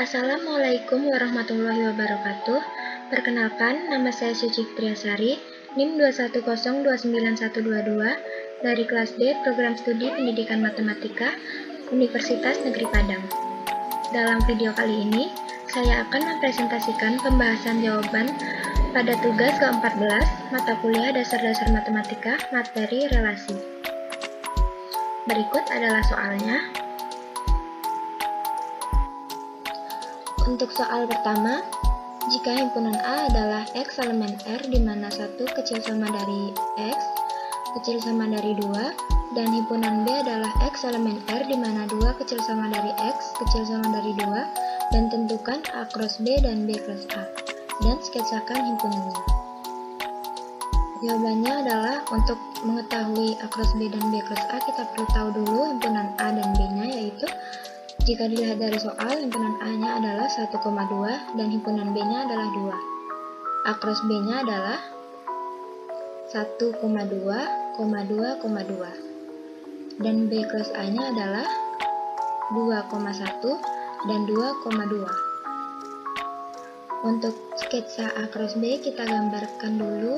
Assalamualaikum warahmatullahi wabarakatuh. Perkenalkan, nama saya Suci Fitriasari, NIM 210291222 dari kelas D Program Studi Pendidikan Matematika Universitas Negeri Padang. Dalam video kali ini, saya akan mempresentasikan pembahasan jawaban pada tugas ke-14 mata kuliah Dasar-Dasar Matematika materi relasi. Berikut adalah soalnya. Untuk soal pertama, jika himpunan A adalah X elemen R di mana 1 kecil sama dari X, kecil sama dari 2, dan himpunan B adalah X elemen R di mana 2 kecil sama dari X, kecil sama dari 2, dan tentukan A cross B dan B cross A, dan sketsakan himpunannya. Jawabannya adalah untuk mengetahui A cross B dan B cross A, kita perlu tahu dulu himpunan A dan B-nya, yaitu jika dilihat dari soal, himpunan A-nya adalah 1,2 dan himpunan B-nya adalah 2. A cross B-nya adalah 1,2, 2,2 dan B cross A-nya adalah 2,1 dan 2,2. Untuk sketsa A cross B, kita gambarkan dulu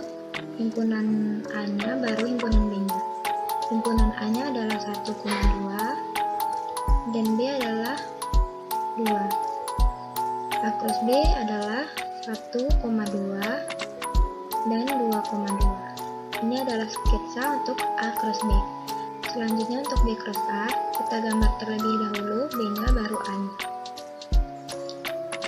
himpunan A-nya baru himpunan B-nya. Himpunan A-nya adalah 1,2 dan B adalah 2. A cross B adalah 1,2 dan 2,2. Ini adalah sketsa untuk A cross B. Selanjutnya untuk B cross A, kita gambar terlebih dahulu B-nya baru A-nya.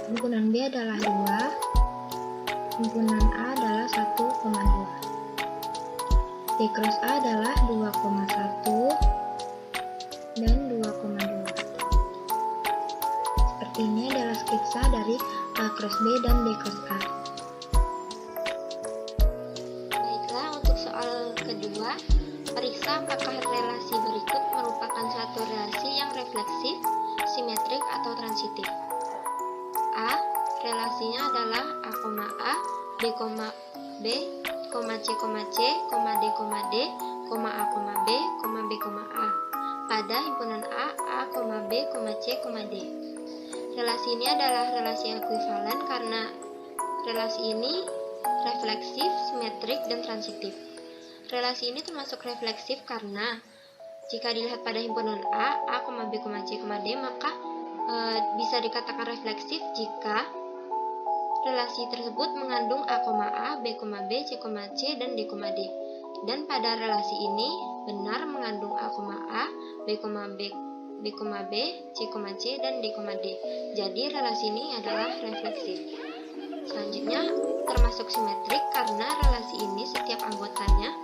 Himpunan B adalah 2, himpunan A adalah 1,2. B cross A adalah 2,1 dan 2,2. Seperti ini adalah sketsa dari A cross B dan B cross A. Baiklah, untuk soal kedua, periksa apakah relasi berikut merupakan suatu relasi yang refleksif, simetrik, atau transitif. A. Relasinya adalah A, A, B, B, C, C, D, D, A, B, B, A pada himpunan A, B, C, D. Relasi ini adalah relasi ekuivalen karena relasi ini refleksif, simetrik, dan transitif. Relasi ini termasuk refleksif karena jika dilihat pada himpunan A, B, C, D, maka bisa dikatakan refleksif jika relasi tersebut mengandung A, B, C, C, dan D, D. Dan pada relasi ini benar mengandung A, B, C, C, dan D, D. Jadi relasi ini adalah refleksif. Selanjutnya termasuk simetrik karena relasi ini setiap anggotanya,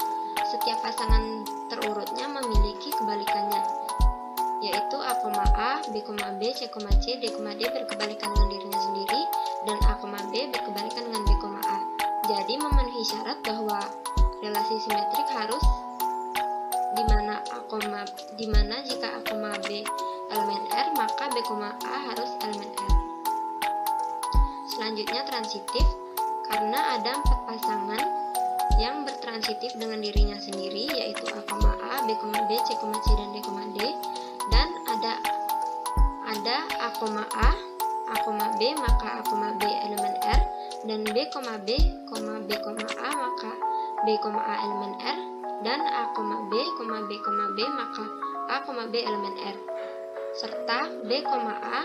setiap pasangan terurutnya memiliki kebalikannya, yaitu A, B, C, C, D, D berkebalikan dengan dirinya sendiri, dan A, B berkebalikan dengan B, A. Jadi memenuhi syarat bahwa relasi simetrik harus dimana jika A, B elemen R, maka B, A harus elemen R. Selanjutnya transitif karena ada 4 pasangan yang bertransitif dengan dirinya sendiri, yaitu A, B, C, C, dan D, D, dan ada A, B, maka A, B elemen R, dan B, B, A, maka B, A elemen R, dan A, B, maka A, B elemen R, serta B, A,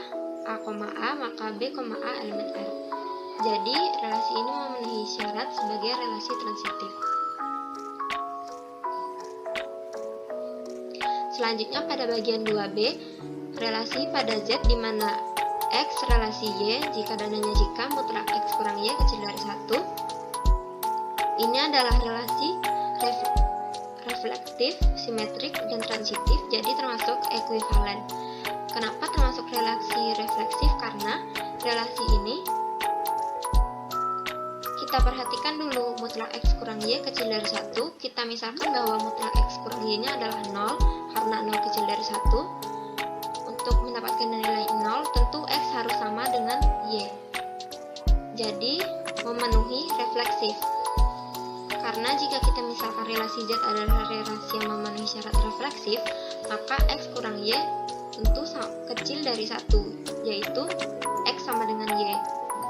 maka B, A elemen R. Jadi relasi ini memenuhi syarat sebagai relasi transitif. Selanjutnya pada bagian 2B, relasi pada Z di mana X relasi Y jika dan hanya jika mutlak X kurang Y kecil dari 1. Ini adalah relasi reflektif, simetrik, dan transitif, jadi termasuk ekuivalen. Kenapa termasuk relasi refleksif? Karena relasi ini kita perhatikan dulu mutlak X kurang Y kecil dari 1. Kita misalkan bahwa mutlak X kurang Y-nya adalah 0 karena 0 kecil dari 1. Untuk mendapatkan nilai 0, tentu X harus sama dengan Y. Jadi memenuhi refleksif. Karena jika kita misalkan relasi Z adalah relasi yang memenuhi syarat refleksif, maka X kurang Y tentu kecil dari 1, yaitu X sama dengan Y.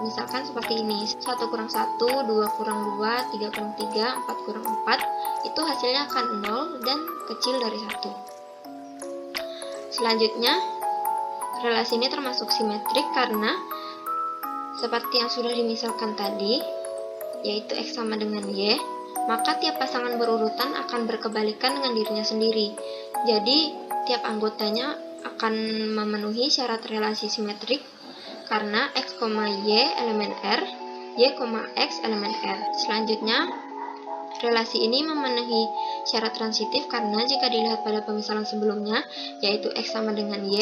Misalkan seperti ini, 1 kurang 1, 2 kurang 2, 3 kurang 3, 4 kurang 4, itu hasilnya akan 0 dan kecil dari 1. Selanjutnya, relasi ini termasuk simetrik karena seperti yang sudah dimisalkan tadi, yaitu X sama dengan Y, maka tiap pasangan berurutan akan berkebalikan dengan dirinya sendiri. Jadi, tiap anggotanya akan memenuhi syarat relasi simetrik karena X, Y elemen R, Y, X elemen R. Selanjutnya, relasi ini memenuhi syarat transitif karena jika dilihat pada pemisalan sebelumnya, yaitu X sama dengan Y,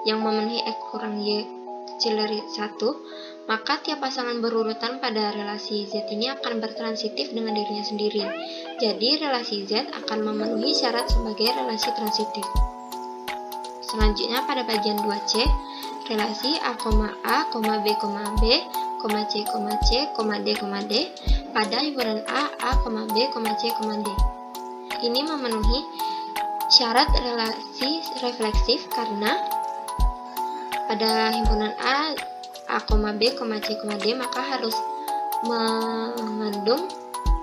yang memenuhi X kurang Y kecil dari 1, maka tiap pasangan berurutan pada relasi Z ini akan bertransitif dengan dirinya sendiri. Jadi, relasi Z akan memenuhi syarat sebagai relasi transitif. Selanjutnya, pada bagian 2C, relasi A, B, B, C, D, D pada himpunan A, B, C, D. Ini memenuhi syarat relasi refleksif karena pada himpunan A, B, C, D maka harus mengandung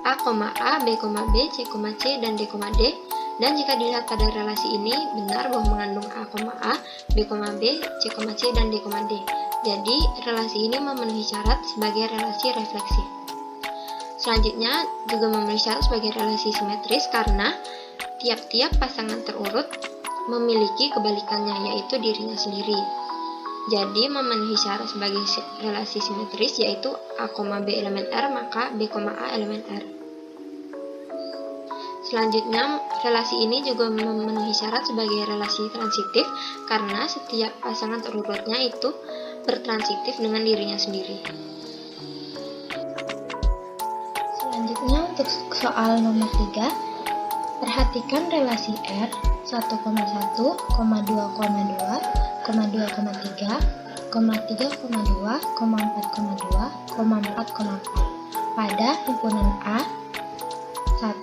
A, B, C, dan D, D. Dan jika dilihat pada relasi ini, benar bahwa mengandung A, B, C, dan D, D. Jadi, relasi ini memenuhi syarat sebagai relasi refleksif. Selanjutnya, juga memenuhi syarat sebagai relasi simetris karena tiap-tiap pasangan terurut memiliki kebalikannya, yaitu dirinya sendiri. Jadi, memenuhi syarat sebagai relasi simetris, yaitu A, B elemen R, maka B, A elemen R. Selanjutnya, relasi ini juga memenuhi syarat sebagai relasi transitif karena setiap pasangan terurutnya itu bertransitif dengan dirinya sendiri. Selanjutnya, untuk soal nomor 3, perhatikan relasi R 1,1, 2,2, 2,3, 3,2, 4,2, 4,4 pada himpunan A 1,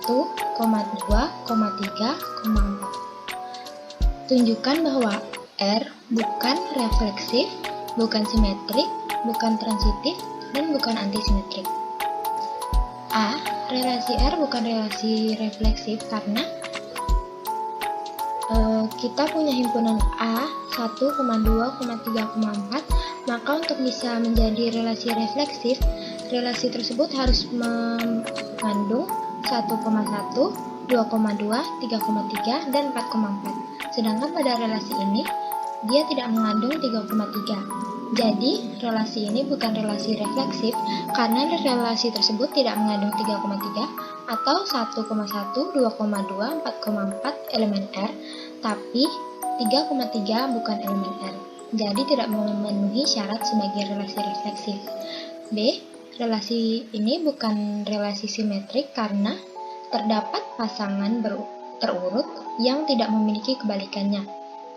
2, 3, 4. Tunjukkan bahwa R bukan refleksif, bukan simetrik, bukan transitif, dan bukan antisimetrik. A. Relasi R bukan relasi refleksif karena kita punya himpunan A 1, 2, 3, 4, maka untuk bisa menjadi relasi refleksif, relasi tersebut harus mengandung 1,1, 2,2, 3,3, dan 4,4. Sedangkan pada relasi ini, dia tidak mengandung 3,3. Jadi, relasi ini bukan relasi refleksif karena relasi tersebut tidak mengandung 3,3 atau 1,1, 2,2, 4,4 elemen R, tapi 3,3 bukan elemen R. Jadi, tidak memenuhi syarat sebagai relasi refleksif. B. Relasi ini bukan relasi simetrik karena terdapat pasangan terurut yang tidak memiliki kebalikannya,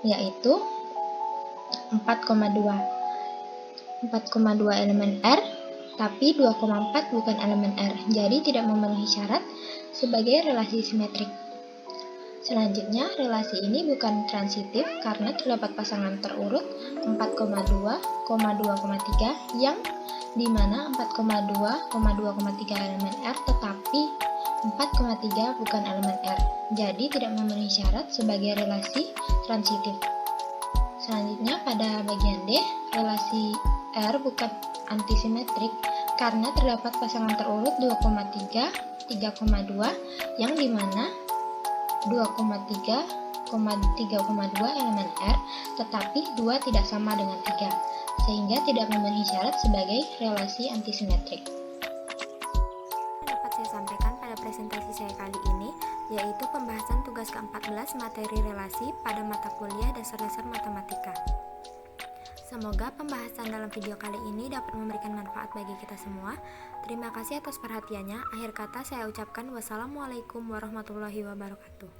yaitu 4,2 elemen R, tapi 2,4 bukan elemen R, jadi tidak memenuhi syarat sebagai relasi simetrik. Selanjutnya, relasi ini bukan transitif karena terdapat pasangan terurut 4,2, 2,3 yang dimana 4,2, 2,3 elemen R tetapi 4,3 bukan elemen R, jadi tidak memenuhi syarat sebagai relasi transitif. Selanjutnya pada bagian D, relasi R bukan antisimetrik karena terdapat pasangan terurut 2,3, 3,2 yang dimana 2,3, 3,2 elemen R tetapi 2 tidak sama dengan 3, sehingga tidak memenuhi syarat sebagai relasi antisimetrik. Dapat saya sampaikan pada presentasi saya kali ini, yaitu pembahasan tugas ke-14 materi relasi pada mata kuliah dasar-dasar matematika. Semoga pembahasan dalam video kali ini dapat memberikan manfaat bagi kita semua. Terima kasih atas perhatiannya. Akhir kata saya ucapkan wassalamualaikum warahmatullahi wabarakatuh.